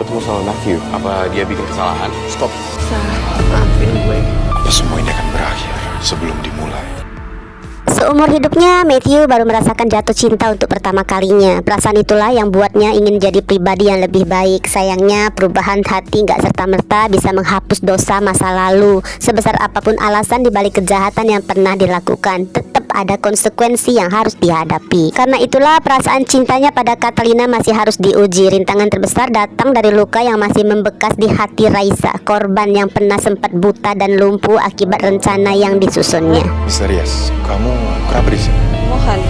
ketemu sama Matthew. Apa dia bikin kesalahan? Stop. Maafin gue. Apa semua ini akan berakhir sebelum dimulai? Seumur hidupnya, Matthew baru merasakan jatuh cinta untuk pertama kalinya. Perasaan itulah yang buatnya ingin jadi pribadi yang lebih baik. Sayangnya, perubahan hati gak serta-merta bisa menghapus dosa masa lalu. Sebesar apapun alasan dibalik kejahatan yang pernah dilakukan, tetap ada konsekuensi yang harus dihadapi. Karena itulah perasaan cintanya pada Catalina masih harus diuji. Rintangan terbesar datang dari luka yang masih membekas di hati Raisa, korban yang pernah sempat buta dan lumpuh akibat rencana yang disusunnya. Misterius, kamu kenapa di sini? Mohan.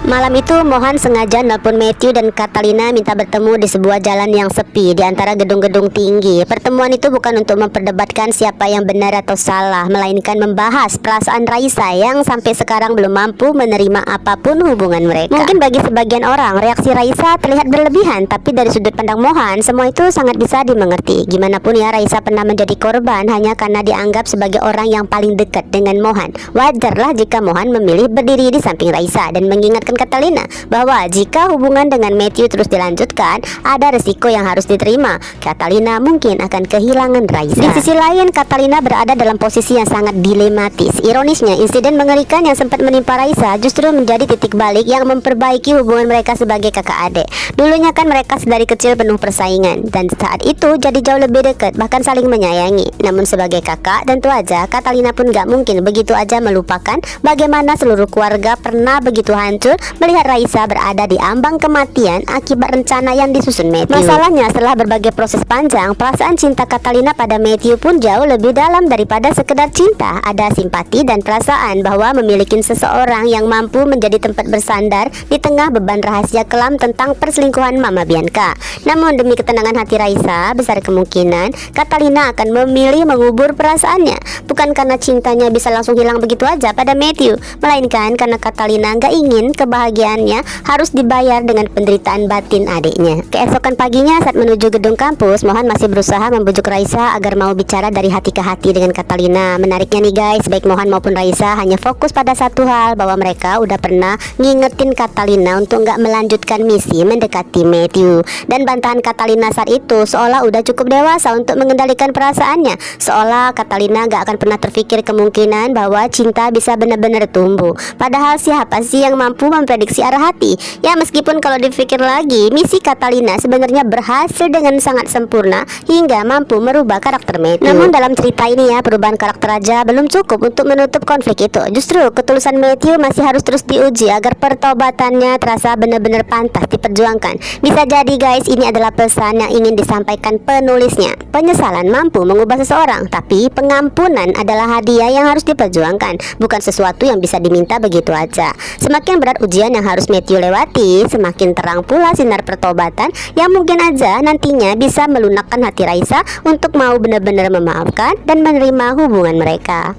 Malam itu Mohan sengaja nelpon Matthew dan Catalina minta bertemu di sebuah jalan yang sepi di antara gedung-gedung tinggi. Pertemuan itu bukan untuk memperdebatkan siapa yang benar atau salah, melainkan membahas perasaan Raisa yang sampai sekarang belum mampu menerima apapun hubungan mereka. Mungkin bagi sebagian orang reaksi Raisa terlihat berlebihan, tapi dari sudut pandang Mohan semua itu sangat bisa dimengerti. Gimana pun ya, Raisa pernah menjadi korban hanya karena dianggap sebagai orang yang paling dekat dengan Mohan. Wajarlah jika Mohan memilih berdiri di samping Raisa dan mengingatkan Catalina bahwa jika hubungan dengan Matthew terus dilanjutkan, ada resiko yang harus diterima. Catalina mungkin akan kehilangan Raisa. Di sisi lain, Catalina berada dalam posisi yang sangat dilematis. Ironisnya, insiden mengerikan yang sempat menimpa Raisa justru menjadi titik balik yang memperbaiki hubungan mereka sebagai kakak adik. Dulunya kan mereka sedari kecil penuh persaingan, dan saat itu jadi jauh lebih dekat, bahkan saling menyayangi. Namun sebagai kakak, tentu aja Catalina pun gak mungkin begitu aja melupakan bagaimana seluruh keluarga pernah begitu hancur melihat Raisa berada di ambang kematian akibat rencana yang disusun Matthew. Masalahnya, setelah berbagai proses panjang, perasaan cinta Catalina pada Matthew pun jauh lebih dalam daripada sekedar cinta. Ada simpati dan perasaan bahwa memiliki seseorang yang mampu menjadi tempat bersandar di tengah beban rahasia kelam tentang perselingkuhan Mama Bianca. Namun demi ketenangan hati Raisa, besar kemungkinan Catalina akan memilih mengubur perasaannya, bukan karena cintanya bisa langsung hilang begitu aja pada Matthew, melainkan karena Catalina gak ingin kebahagiaannya harus dibayar dengan penderitaan batin adiknya. Keesokan paginya saat menuju gedung kampus, Mohan masih berusaha membujuk Raisa agar mau bicara dari hati ke hati dengan Catalina. Menariknya nih guys, baik Mohan maupun Raisa hanya fokus pada satu hal, bahwa mereka udah pernah ngingetin Catalina untuk nggak melanjutkan misi mendekati Matthew. Dan bantahan Catalina saat itu seolah udah cukup dewasa untuk mengendalikan perasaannya, seolah Catalina nggak akan pernah terfikir kemungkinan bahwa cinta bisa benar-benar tumbuh. Padahal siapa sih yang mampu memprediksi arah hati? Ya, meskipun kalau dipikir lagi, misi Catalina sebenarnya berhasil dengan sangat sempurna hingga mampu merubah karakter Matthew. Namun dalam cerita ini ya, perubahan karakter aja belum cukup untuk menutup konflik itu. Justru ketulusan Matthew masih harus terus diuji agar pertobatannya terasa benar-benar pantas diperjuangkan. Bisa jadi guys, ini adalah pesan yang ingin disampaikan penulisnya. Penyesalan mampu mengubah seseorang, tapi pengampunan adalah hadiah yang harus diperjuangkan, bukan sesuatu yang bisa diminta begitu aja. Semakin berat ujian yang harus Matthew lewati, semakin terang pula sinar pertobatan yang mungkin aja nantinya bisa melunakkan hati Raisa untuk mau benar-benar memaafkan dan menerima hubungan mereka.